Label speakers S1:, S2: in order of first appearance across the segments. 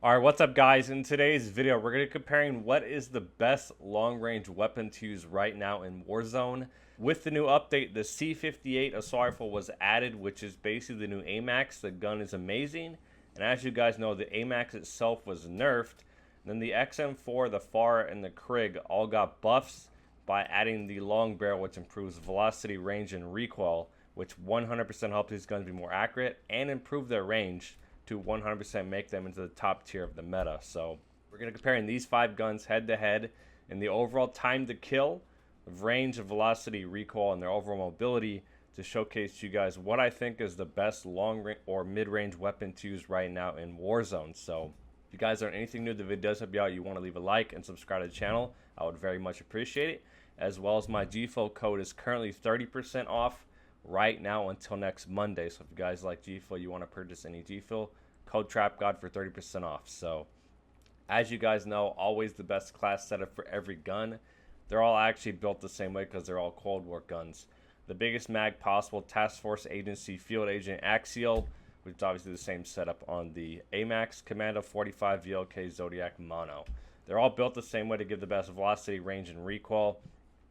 S1: Alright, what's up guys? In today's video, we're going to be comparing what is the best long-range weapon to use right now in Warzone. With the new update, the C58 assault rifle was added, which is basically the new AMAX. The gun is amazing, and as you guys know, the AMAX itself was nerfed. Then the XM4, the Fara, and the KRIG all got buffs by adding the long barrel, which improves velocity, range, and recoil, which 100% helps these guns be more accurate and improve their range to 100% make them into the top tier of the meta. So we're going to comparing these 5 guns head to head in the overall time to kill, range, velocity, recoil, and their overall mobility to showcase to you guys what I think is the best long or mid-range weapon to use right now in Warzone. So if you guys learn anything new, the video does help you out, you want to leave a like and subscribe to the channel, I would very much appreciate it. As well as my GFUEL code is currently 30% off right now until next Monday. So if you guys like GFUEL, you want to purchase any GFUEL, code Trapgod for 30% off. So as you guys know, always the best class setup for every gun. They're all actually built the same way because they're all Cold War guns. The biggest mag possible, Task Force Agency Field Agent Axial, which is obviously the same setup on the AMAX, Commando 45 VLK Zodiac Mono. They're all built the same way to give the best velocity, range, and recoil.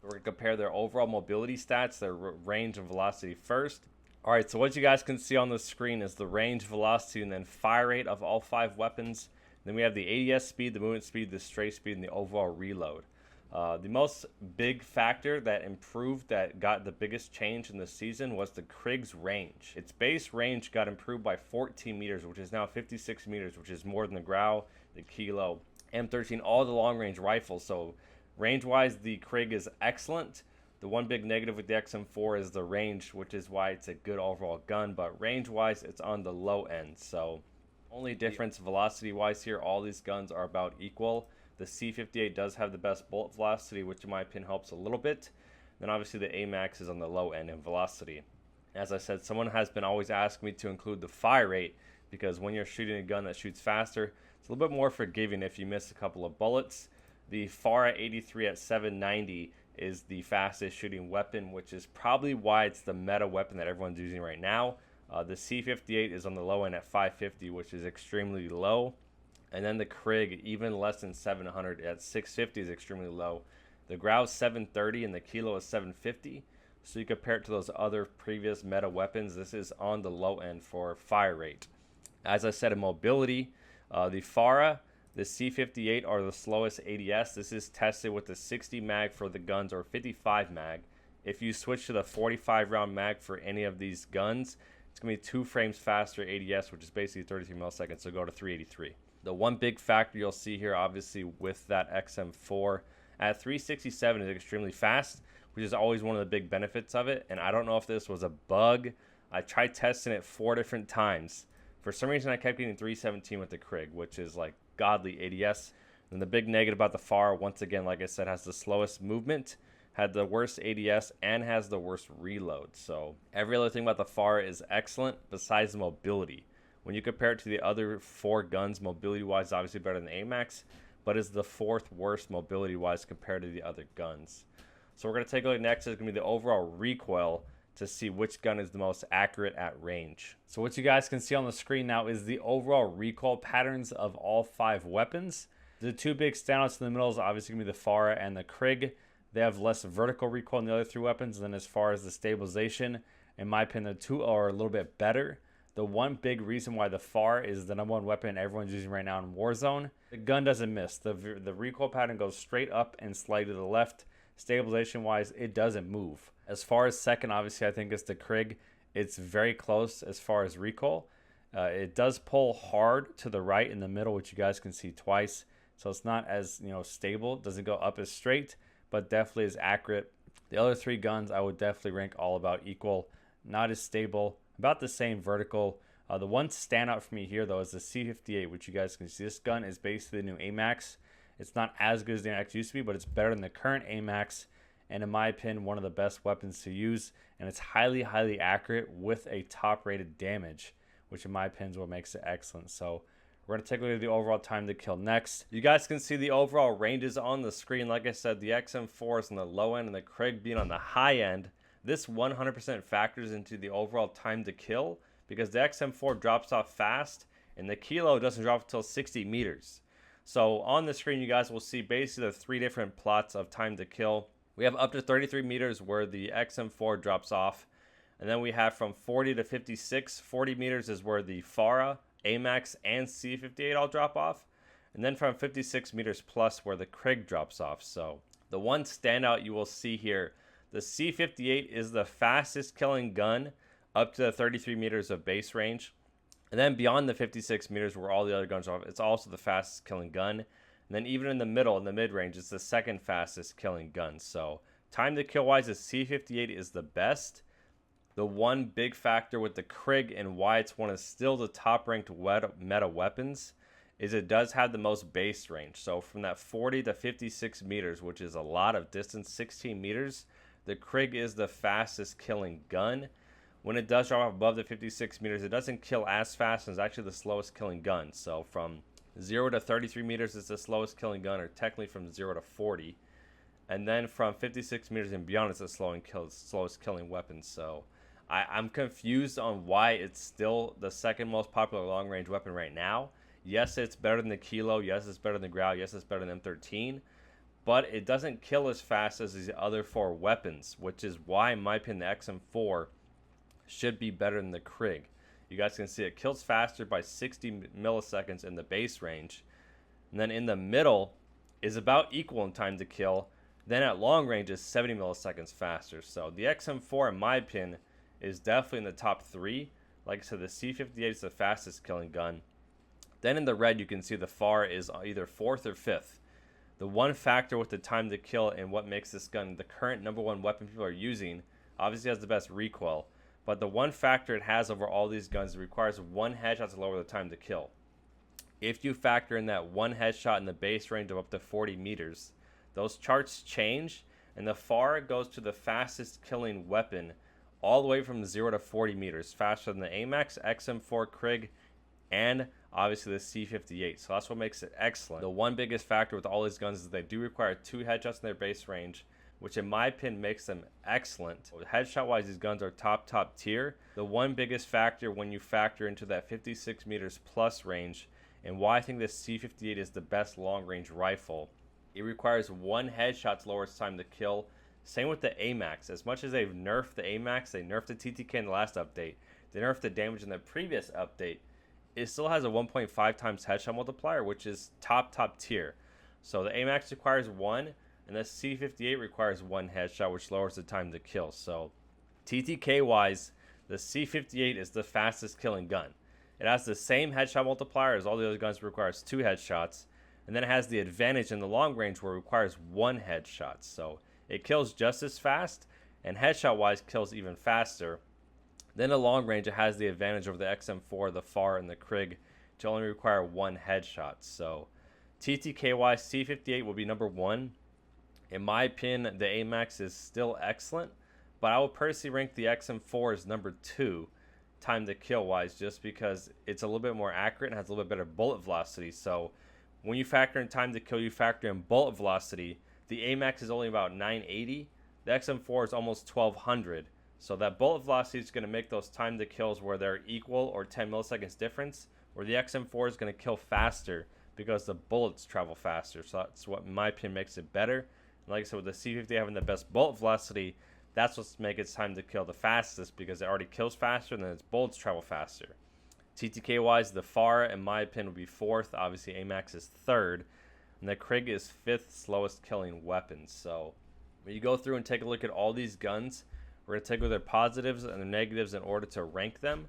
S1: We're going to compare their overall mobility stats, their range and velocity first. Alright, so what you guys can see on the screen is the range, velocity, and then fire rate of all 5 weapons. Then we have the ADS speed, the movement speed, the straight speed, and the overall reload. The most big factor that improved, that got the biggest change in the season, was the KRIG's range. Its base range got improved by 14 meters, which is now 56 meters, which is more than the Grau, the Kilo, M13, all the long-range rifles. So range-wise, the KRIG is excellent. The one big negative with the XM4 is the range, which is why it's a good overall gun, but range-wise, it's on the low end. So only difference velocity-wise here, all these guns are about equal. The C58 does have the best bullet velocity, which in my opinion helps a little bit. Then obviously the AMAX is on the low end in velocity. As I said, someone has been always asking me to include the fire rate, because when you're shooting a gun that shoots faster, it's a little bit more forgiving if you miss a couple of bullets. The Fara 83 at 790 is the fastest shooting weapon, which is probably why it's the meta weapon that everyone's using right now. The C58 is on the low end at 550, which is extremely low. And then the KRIG, even less than 700 at 650, is extremely low. The Grau is 730 and the Kilo is 750. So you compare it to those other previous meta weapons, this is on the low end for fire rate. As I said, in mobility, the Fara, the C58 are the slowest ADS. This is tested with the 60 mag for the guns or 55 mag. If you switch to the 45 round mag for any of these guns, it's going to be 2 frames faster ADS, which is basically 33 milliseconds, so go to 383. The one big factor you'll see here, obviously, with that XM4 at 367 is extremely fast, which is always one of the big benefits of it. And I don't know if this was a bug. I tried testing it 4 different times. For some reason, I kept getting 317 with the KRIG, which is like godly ADS. And the big negative about the Fara, once again, like I said, has the slowest movement, had the worst ADS, and has the worst reload. So every other thing about the Fara is excellent besides the mobility. When you compare it to the other 4 guns, mobility-wise, is obviously better than AMAX, but is the 4th worst mobility-wise compared to the other guns. So we're going to take a look next. Is going to be the overall recoil to see which gun is the most accurate at range. So what you guys can see on the screen now is the overall recoil patterns of all 5 weapons. The 2 big standouts in the middle is obviously going to be the Fara and the KRIG. They have less vertical recoil than the other 3 weapons. And then as far as the stabilization, in my opinion, the 2 are a little bit better. The one big reason why the Fara is the #1 weapon everyone's using right now in Warzone, the gun doesn't miss. The recoil pattern goes straight up and slightly to the left. Stabilization-wise, it doesn't move. As far as second, obviously, I think it's the KRIG. It's very close as far as recoil. It does pull hard to the right in the middle, which you guys can see twice. So it's not as stable. It doesn't go up as straight, but definitely is accurate. The other 3 guns I would definitely rank all about equal. Not as stable. About the same vertical. The one standout for me here, though, is the C58, which you guys can see. This gun is basically the new AMAX. It's not as good as the AMAX used to be, but it's better than the current AMAX. And in my opinion, one of the best weapons to use. And it's highly, highly accurate with a top-rated damage, which in my opinion is what makes it excellent. So we're going to take a look at the overall time to kill next. You guys can see the overall ranges on the screen. Like I said, the XM4 is on the low end and the KRIG being on the high end. This 100% factors into the overall time to kill because the XM4 drops off fast and the kilo doesn't drop until 60 meters. So on the screen, you guys will see basically the 3 different plots of time to kill. We have up to 33 meters where the XM4 drops off. And then we have from 40 to 56. 40 meters is where the Fara, AMAX, and C58 all drop off. And then from 56 meters plus where the KRIG drops off. So the one standout you will see here, the C58 is the fastest killing gun up to the 33 meters of base range. And then beyond the 56 meters where all the other guns are off, it's also the fastest killing gun. And then even in the middle, in the mid-range, it's the second fastest killing gun. So time to kill wise, the C58 is the best. The one big factor with the KRIG and why it's one of still the top ranked meta weapons is it does have the most base range. So from that 40 to 56 meters, which is a lot of distance, 16 meters, the KRIG is the fastest killing gun. When it does drop above the 56 meters, it doesn't kill as fast, and it's actually the slowest killing gun. So from 0 to 33 meters is the slowest killing gun, or technically from 0 to 40. And then from 56 meters and beyond, it's the slowest killing weapon. So I'm confused on why it's still the second most popular long-range weapon right now. Yes, it's better than the Kilo. Yes, it's better than the Growl. Yes, it's better than M13. But it doesn't kill as fast as these other 4 weapons, which is why, in my opinion, the XM4 should be better than the KRIG. You guys can see it kills faster by 60 milliseconds in the base range. And then in the middle is about equal in time to kill. Then at long range is 70 milliseconds faster. So the XM4, in my opinion, is definitely in the top 3. Like I said, the C58 is the fastest killing gun. Then in the red, you can see the Fara is either 4th or 5th. The one factor with the time to kill and what makes this gun the current #1 weapon people are using, obviously has the best recoil. But the one factor it has over all these guns, it requires 1 headshot to lower the time to kill. If you factor in that 1 headshot in the base range of up to 40 meters, those charts change, and the Fara goes to the fastest killing weapon all the way from 0 to 40 meters, faster than the AMAX, XM4, KRIG, and obviously the C58. So that's what makes it excellent. The one biggest factor with all these guns is they do require 2 headshots in their base range, which in my opinion makes them excellent. Headshot wise, these guns are top tier. The one biggest factor when you factor into that 56 meters plus range, and why I think this C58 is the best long range rifle, it requires 1 headshot to lower its time to kill. Same with the AMAX. As much as they've nerfed the AMAX, they nerfed the TTK in the last update, they nerfed the damage in the previous update, it still has a 1.5 times headshot multiplier, which is top tier. So the AMAX requires 1, and the C58 requires 1 headshot, which lowers the time to kill. So TTK wise, the C58 is the fastest killing gun. It has the same headshot multiplier as all the other guns, requires 2 headshots, and then it has the advantage in the long range where it requires 1 headshot. So it kills just as fast, and headshot wise kills even faster. Then in long range, it has the advantage over the XM4, the Fara, and the KRIG to only require 1 headshot. So TTK wise, C58 will be #1. In my opinion, the AMAX is still excellent, but I would personally rank the XM4 as #2 time to kill wise, just because it's a little bit more accurate and has a little bit better bullet velocity. So when you factor in time to kill, you factor in bullet velocity. The AMAX is only about 980. The XM4 is almost 1200. So that bullet velocity is going to make those time to kills where they're equal or 10 milliseconds difference, where the XM4 is going to kill faster because the bullets travel faster. So that's what, in my opinion, makes it better. And like I said, with the C50 having the best bullet velocity, that's what's make its time to kill the fastest, because it already kills faster and then its bullets travel faster. TTK wise, the Fara, in my opinion, would be 4th. Obviously, AMAX is 3rd. And the KRIG is 5th slowest killing weapon. So when you go through and take a look at all these guns, we're going to take their positives and their negatives in order to rank them.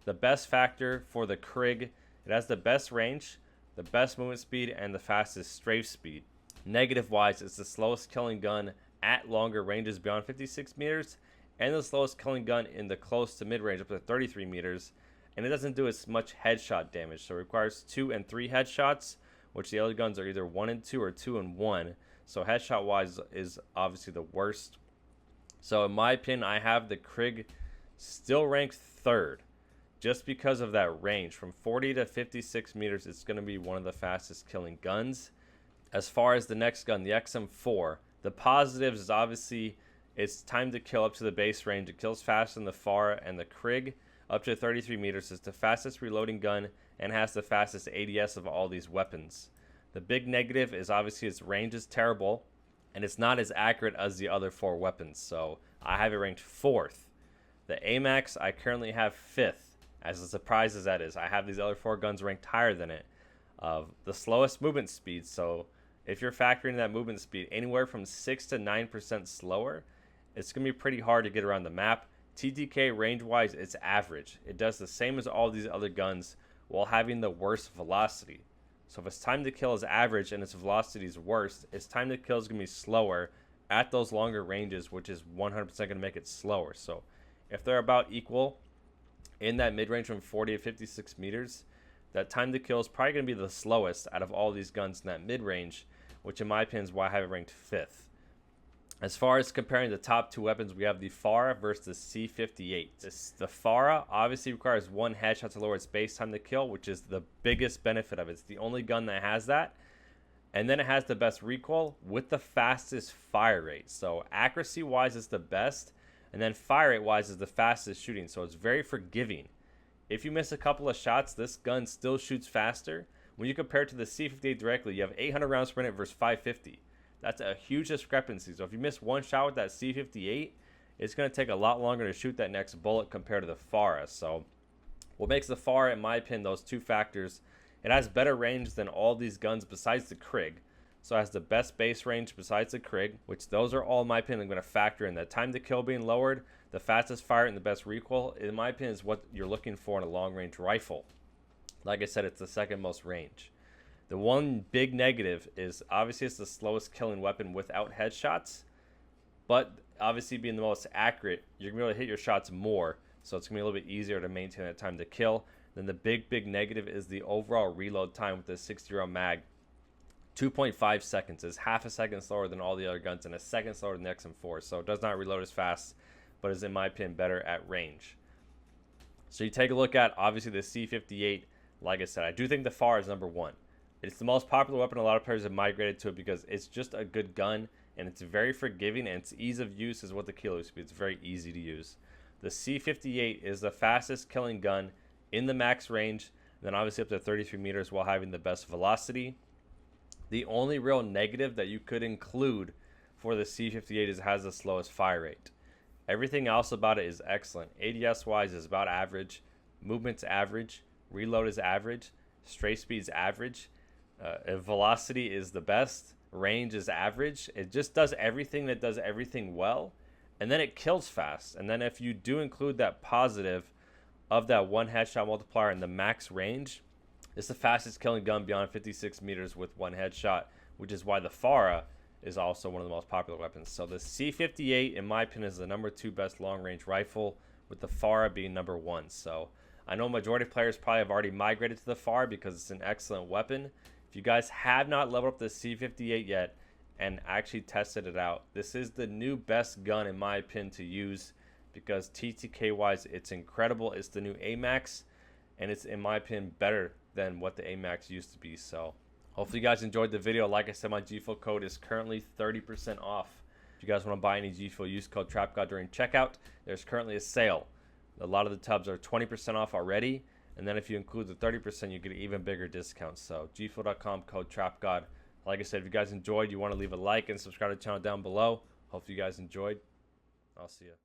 S1: The best factor for the KRIG, it has the best range, the best movement speed, and the fastest strafe speed. Negative wise, it's the slowest killing gun at longer ranges beyond 56 meters, and the slowest killing gun in the close to mid range up to 33 meters. And it doesn't do as much headshot damage, so it requires 2 and 3 headshots, which the other guns are either 1 and 2 or 2 and 1. So headshot wise is obviously the worst. So in my opinion, I have the KRIG still ranked 3rd, just because of that range. From 40 to 56 meters, it's going to be one of the fastest killing guns. As far as the next gun, the XM4, the positives is obviously it's time to kill up to the base range. It kills faster than the Fara and the KRIG. Up to 33 meters. It's the fastest reloading gun and has the fastest ADS of all these weapons. The big negative is obviously its range is terrible, and it's not as accurate as the other 4 weapons, so I have it ranked 4th. The AMAX I currently have 5th, as a surprise as that is. I have these other 4 guns ranked higher than it. The slowest movement speed, so if you're factoring that movement speed anywhere from 6 to 9% slower, it's going to be pretty hard to get around the map. TTK range-wise, it's average. It does the same as all these other guns while having the worst velocity. So if its time to kill is average and its velocity is worse, its time to kill is going to be slower at those longer ranges, which is 100% going to make it slower. So if they're about equal in that mid-range from 40 to 56 meters, that time to kill is probably going to be the slowest out of all these guns in that mid-range, which in my opinion is why I have it ranked 5th. As far as comparing the top 2 weapons, we have the Fara versus the C58. The Fara obviously requires 1 headshot to lower its base time to kill, which is the biggest benefit of it. It's the only gun that has that. And then it has the best recoil with the fastest fire rate. So accuracy-wise, it's the best. And then fire rate-wise is the fastest shooting. So it's very forgiving. If you miss a couple of shots, this gun still shoots faster. When you compare it to the C58 directly, you have 800 rounds per minute versus 550. That's a huge discrepancy. So if you miss 1 shot with that C58, it's going to take a lot longer to shoot that next bullet compared to the Fara. So what makes the Fara, in my opinion, those 2 factors, it has better range than all these guns besides the KRIG. So it has the best base range besides the KRIG, which those are all, in my opinion, going to factor in. The time to kill being lowered, the fastest fire, and the best recoil, in my opinion, is what you're looking for in a long-range rifle. Like I said, it's the second most range. The one big negative is obviously it's the slowest killing weapon without headshots, but obviously being the most accurate, you're going to be able to hit your shots more, so it's going to be a little bit easier to maintain that time to kill. Then the big negative is the overall reload time with the 60-round mag. 2.5 seconds is half a second slower than all the other guns and a second slower than the XM4, so it does not reload as fast, but is in my opinion better at range. So you take a look at obviously the C58. Like I said, I do think the Fara is number 1. It's the most popular weapon. A lot of players have migrated to it because it's just a good gun and it's very forgiving, and its ease of use is what the key is. It's very easy to use. The C58 is the fastest killing gun in the max range, then obviously up to 33 meters while having the best velocity. The only real negative that you could include for the C58 is it has the slowest fire rate. Everything else about it is excellent. ADS wise is about average, movement's average, reload is average, straight speed's average. Velocity is the best. Range is average. It just does everything that does everything well. And then it kills fast. And then if you do include that positive of that 1 headshot multiplier in the max range, it's the fastest killing gun beyond 56 meters with 1 headshot, which is why the Fara is also one of the most popular weapons. So the C58, in my opinion, is the number 2 best long-range rifle, with the Fara being number 1. So I know majority of players probably have already migrated to the Fara because it's an excellent weapon. If you guys have not leveled up the C58 yet and actually tested it out, this is the new best gun in my opinion to use because TTK wise it's incredible. It's the new AMAX and it's in my opinion better than what the AMAX used to be. So hopefully you guys enjoyed the video. Like I said, my GFUEL code is currently 30% off. If you guys want to buy any GFUEL, use code Trapgod during checkout. There's currently a sale. A lot of the tubs are 20% off already. And then if you include the 30%, you get an even bigger discount. So GFUEL.com, code Trapgod. Like I said, if you guys enjoyed, you want to leave a like and subscribe to the channel down below. Hopefully you guys enjoyed. I'll see you.